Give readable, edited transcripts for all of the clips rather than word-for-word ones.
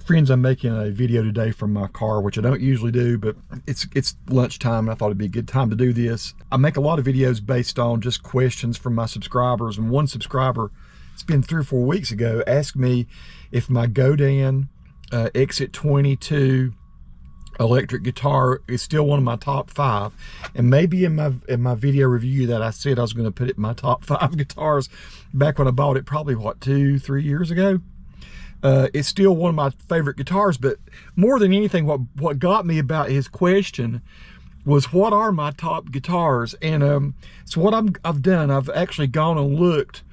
Friends, I'm making a video today from my car, which I don't usually do, but it's lunchtime and I thought it'd be a good time to do this. I make a lot of videos based on just questions from my subscribers, and one subscriber, it's been 3 or 4 weeks ago, asked me if my Godin Exit 22 electric guitar is still one of my top 5. And maybe in my video review that I said I was going to put it in my top 5 guitars back when I bought it, probably what, 2-3 years ago. It's still one of my favorite guitars, but more than anything, what got me about his question was, what are my top guitars? And so what I've done, I've actually gone and looked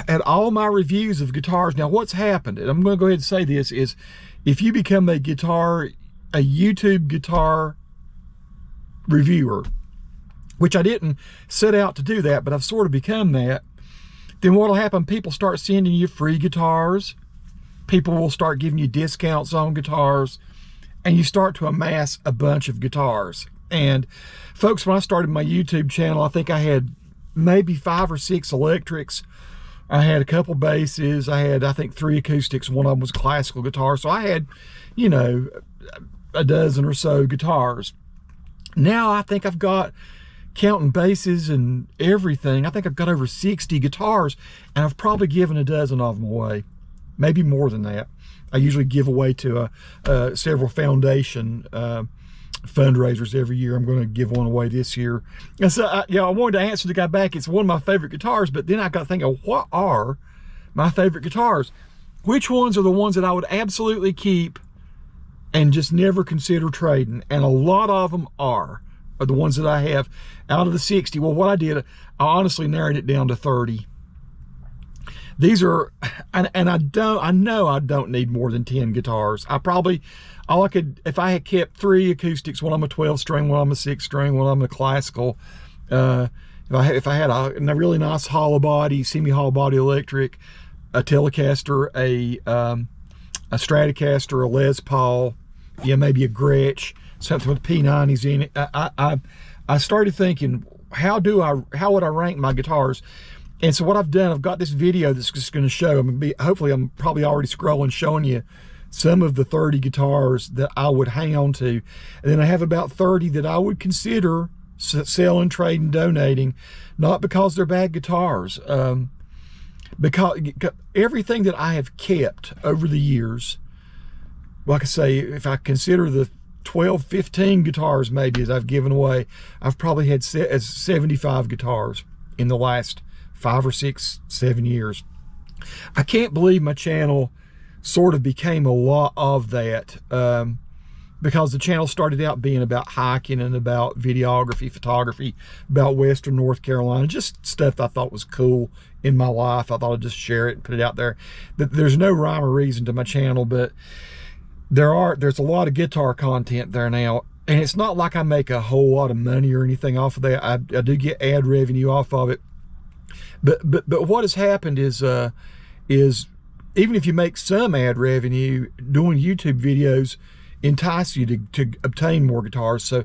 at all my reviews of guitars. Now, what's happened, and I'm going to go ahead and say this, is if you become a YouTube guitar reviewer, which I didn't set out to do that, but I've sort of become that, then what'll happen, people start sending you free guitars. People will start giving you discounts on guitars, and you start to amass a bunch of guitars. And folks, when I started my YouTube channel, I think I had maybe 5 or 6 electrics. I had a couple basses. I had, I think, 3 acoustics. One of them was classical guitar. So I had, you know, a dozen or so guitars. Now I think I've got, counting basses and everything, I think I've got over 60 guitars, and I've probably given a dozen of them away. Maybe more than that. I usually give away to several foundation fundraisers every year. I'm going to give one away this year. And so, I wanted to answer the guy back. It's one of my favorite guitars, but then I got thinking, what are my favorite guitars? Which ones are the ones that I would absolutely keep and just never consider trading? And a lot of them are the ones that I have out of the 60. Well, what I did, I honestly narrowed it down to 30. These are, and I know I don't need more than 10 guitars. If I had kept 3 acoustics, one of them a 12-string, one of them a 6-string, one of them a classical, if I had a really nice hollow body, semi-hollow body electric, a Telecaster, a Stratocaster, a Les Paul, maybe a Gretsch, something with P90s in it. I started thinking, how would I rank my guitars? And so what I've done, I've got this video that's just going to show, hopefully I'm probably already scrolling, showing you some of the 30 guitars that I would hang on to. And then I have about 30 that I would consider selling, trading, donating, not because they're bad guitars, because everything that I have kept over the years, like I say, if I consider the 12, 15 guitars maybe that I've given away, I've probably had 75 guitars in the last 5 or 6, 7 years. I can't believe my channel sort of became a lot of that, because the channel started out being about hiking and about videography, photography, about Western North Carolina, just stuff I thought was cool in my life. I thought I'd just share it and put it out there. There's no rhyme or reason to my channel, but there's a lot of guitar content there now. And it's not like I make a whole lot of money or anything off of that. I do get ad revenue off of it. But what has happened is even if you make some ad revenue, doing YouTube videos entice you to obtain more guitars. So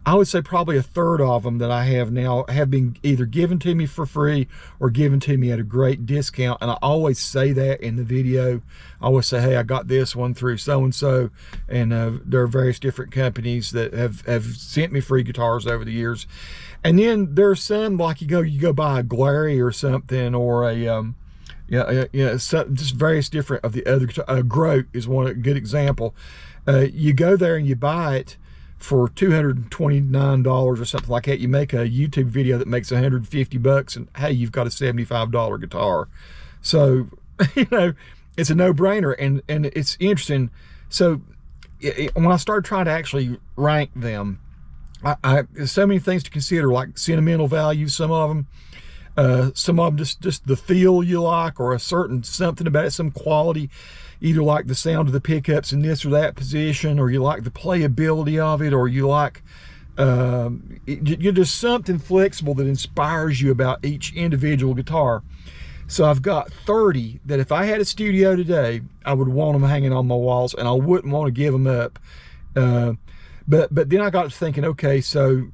I would say probably 1/3 of them that I have now have been either given to me for free or given to me at a great discount. And I always say that in the video. I always say, hey, I got this one through so-and-so. And there are various different companies that have sent me free guitars over the years. And then there's some, like you go buy a Glary or something, or a just various different of the other. Grote is a good example. You go there and you buy it for $229 or something like that. You make a YouTube video that makes $150, and hey, you've got a $75 guitar. So it's a no-brainer, and it's interesting. So when I started trying to actually rank them, there's so many things to consider, like sentimental value. Some of them just the feel you like, or a certain something about it, some quality, either like the sound of the pickups in this or that position, or you like the playability of it, or you like you're just something flexible that inspires you about each individual guitar. So I've got 30 that if I had a studio today, I would want them hanging on my walls, and I wouldn't want to give them up. But then I got to thinking, okay, so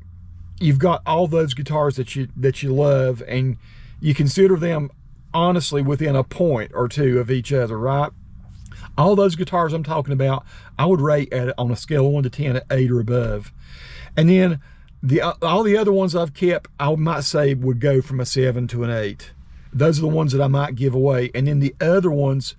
you've got all those guitars that you love, and you consider them honestly within a point or two of each other, right? All those guitars I'm talking about, I would rate on a scale of 1 to 10 at 8 or above. And then all the other ones I've kept, I might say would go from a 7 to an 8. Those are the ones that I might give away. And then the other ones,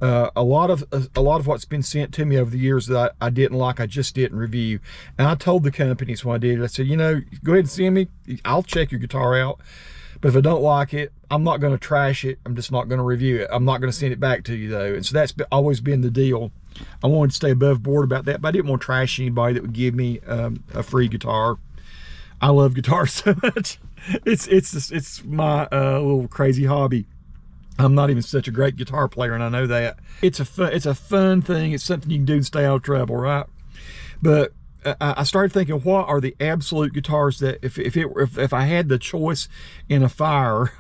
a lot of what's been sent to me over the years that I didn't like, I just didn't review. And I told the companies when I did it, I said, you know, go ahead and send me, I'll check your guitar out. But if I don't like it, I'm not going to trash it. I'm just not going to review it. I'm not going to send it back to you, though. And so that's always been the deal. I wanted to stay above board about that, but I didn't want to trash anybody that would give me a free guitar. I love guitars so much. It's my little crazy hobby. I'm not even such a great guitar player, and I know that. It's a fun thing. It's something you can do to stay out of trouble, right? But I started thinking, what are the absolute guitars that if I had the choice in a fire,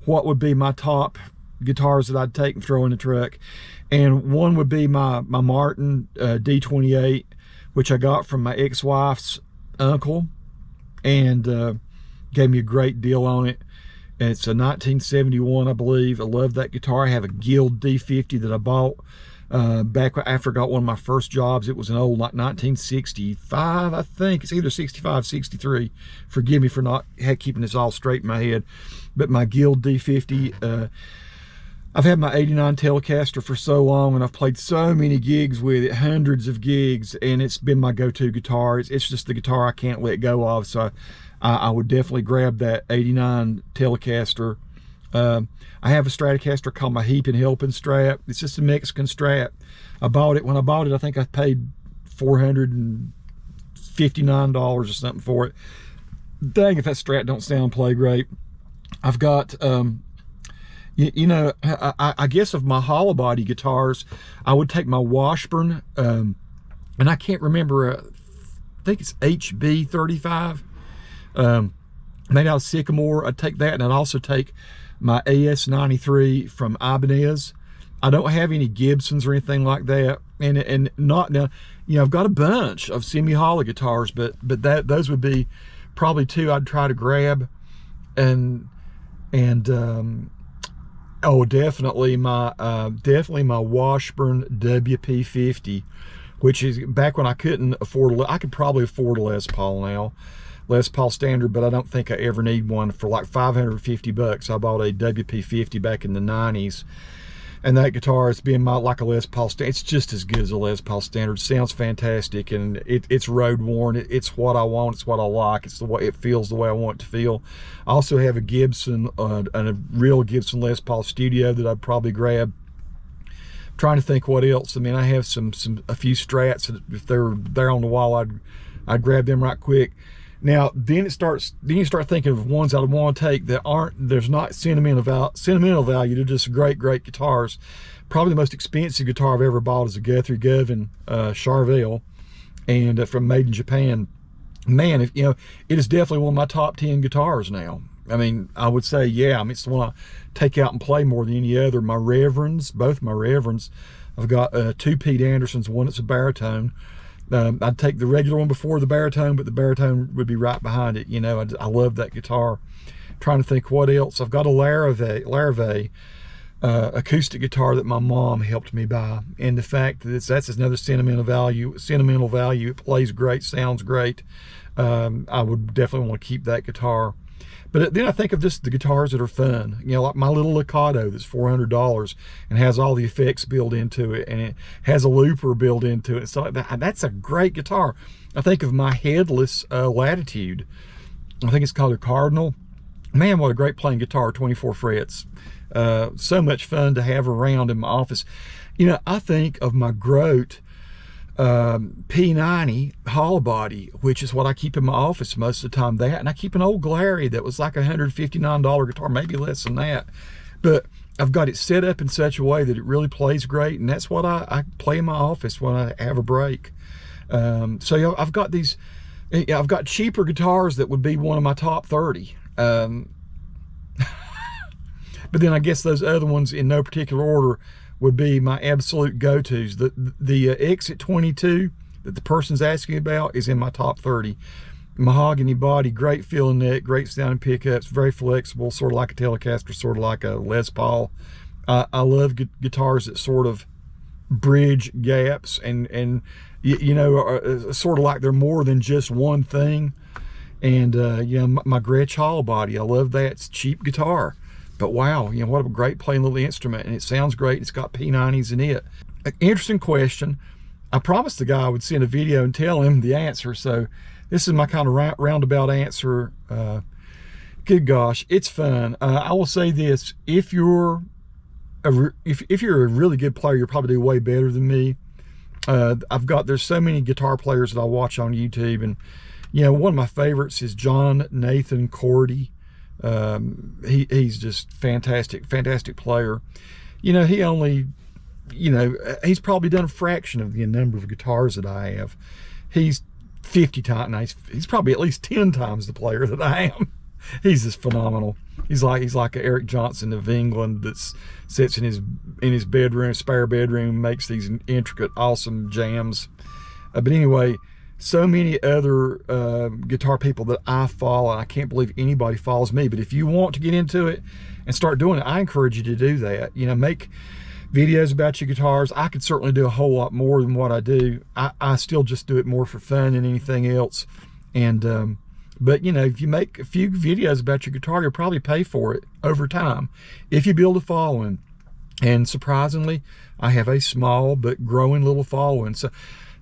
what would be my top guitars that I'd take and throw in the truck? And one would be my Martin D28, which I got from my ex-wife's uncle, and gave me a great deal on it. And it's a 1971, I believe. I love that guitar. I have a Guild D50 that I bought back after I got one of my first jobs. It was an old, like 1965, I think. It's either 65, 63. Forgive me for not keeping this all straight in my head. But my Guild D50, I've had my 89 Telecaster for so long, and I've played so many gigs with it, hundreds of gigs, and it's been my go-to guitar. It's just the guitar I can't let go of, so I would definitely grab that 89 Telecaster. I have a Stratocaster called my Heapin' Helpin' Strat. It's just a Mexican Strat. When I bought it, I think I paid $459 or something for it. Dang if that Strat don't sound and play great. I've got, you know, I guess of my hollow body guitars, I would take my Washburn, and I can't remember, I think it's HB35. Made out of sycamore. I'd take that, and I'd also take my AS93 from Ibanez. I don't have any Gibsons or anything like that, and not now. You know, I've got a bunch of semi-hollow guitars, but those would be probably two I'd try to grab, and oh, definitely my Washburn WP50, which is back when I couldn't afford. I could probably afford a Les Paul now. Les Paul standard, but I don't think I ever need one. For like 550 bucks, I bought a WP50 back in the 90s, and that guitar has been like a Les Paul standard. It's just as good as a Les Paul standard. It sounds fantastic, and it's road worn. It's what I want. It's what I like. It's the way it feels, the way I want it to feel. I also have a Gibson, a real Gibson Les Paul Studio that I'd probably grab. I'm trying to think what else. I mean, I have a few Strats that if they're there on the wall, I'd grab them right quick. Now, then you start thinking of ones I would want to take that there's not sentimental value. They're just great guitars. Probably the most expensive guitar I've ever bought is a Guthrie Govan Charvel, and from Made in Japan. Man, it is definitely one of my top 10 guitars now. I mean, I would say, yeah, I mean, it's the one I take out and play more than any other. My Reverends, both my Reverends, I've got two Pete Andersons, one that's a baritone. I'd take the regular one before the baritone, but the baritone would be right behind it. You know, I love that guitar. Trying to think what else. I've got a Larrivee acoustic guitar that my mom helped me buy, and the fact that that's another sentimental value. It plays great, sounds great. I would definitely want to keep that guitar. But then I think of just the guitars that are fun. You know, like my little Mikado that's $400 and has all the effects built into it, and it has a looper built into it and stuff like that. That's a great guitar. I think of my headless Latitude. I think it's called a Cardinal. Man, what a great playing guitar, 24 frets. So much fun to have around in my office. You know, I think of my Grote P90 hollow body, which is what I keep in my office most of the time. That, and I keep an old Glary that was like a $159 guitar, maybe less than that, but I've got it set up in such a way that it really plays great, and that's what I play in my office when I have a break. So you know, I've got cheaper guitars that would be one of my top 30, but then I guess those other ones in no particular order would be my absolute go-tos. The Exit 22 that the person's asking about is in my top 30. Mahogany body, great feeling neck, great sounding pickups, very flexible, sort of like a Telecaster, sort of like a Les Paul. I love guitars that sort of bridge gaps and you know, are sort of like they're more than just one thing. And you know, my Gretsch Hall body, I love that. It's a cheap guitar, but wow, you know, what a great playing little instrument, and it sounds great. It's got P90s in it. An interesting question. I promised the guy I would send a video and tell him the answer, so this is my kind of roundabout answer. Good gosh, it's fun. I will say this: if you're if you're a really good player, you'll probably do way better than me. There's so many guitar players that I watch on YouTube, and you know, one of my favorites is John Nathan Cordy. He's just fantastic player. You know, he only, you know, he's probably done a fraction of the number of guitars that I have. He's 50 times, he's probably at least 10 times the player that I am. He's just phenomenal. He's like a Eric Johnson of England that sits in his bedroom, spare bedroom, makes these intricate, awesome jams. But anyway, so many other guitar people that I follow, and I can't believe anybody follows me. But if you want to get into it and start doing it, I encourage you to do that. You know, make videos about your guitars. I could certainly do a whole lot more than what I do. I still just do it more for fun than anything else. And but you know, if you make a few videos about your guitar, you'll probably pay for it over time if you build a following. And surprisingly, I have a small but growing little following. So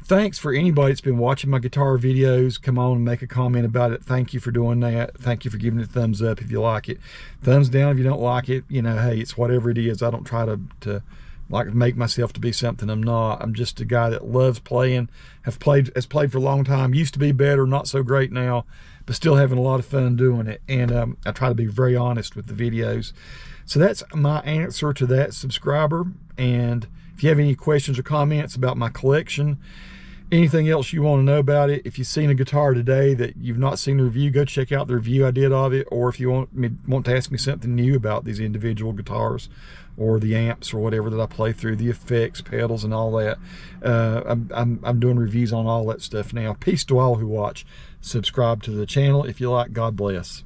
thanks for anybody that's been watching my guitar videos. Come on and make a comment about it. Thank you for doing that. Thank you for giving it a thumbs up if you like it. Thumbs down if you don't like it. You know, hey, it's whatever it is. I don't try to like make myself to be something I'm not. I'm just a guy that loves playing, has played for a long time, used to be better, not so great now, but still having a lot of fun doing it. And I try to be very honest with the videos. So that's my answer to that subscriber. And if you have any questions or comments about my collection, anything else you want to know about it, if you've seen a guitar today that you've not seen the review, go check out the review I did of it. Or if you want to ask me something new about these individual guitars or the amps or whatever that I play through, the effects, pedals, and all that, I'm doing reviews on all that stuff now. Peace to all who watch. Subscribe to the channel if you like. God bless.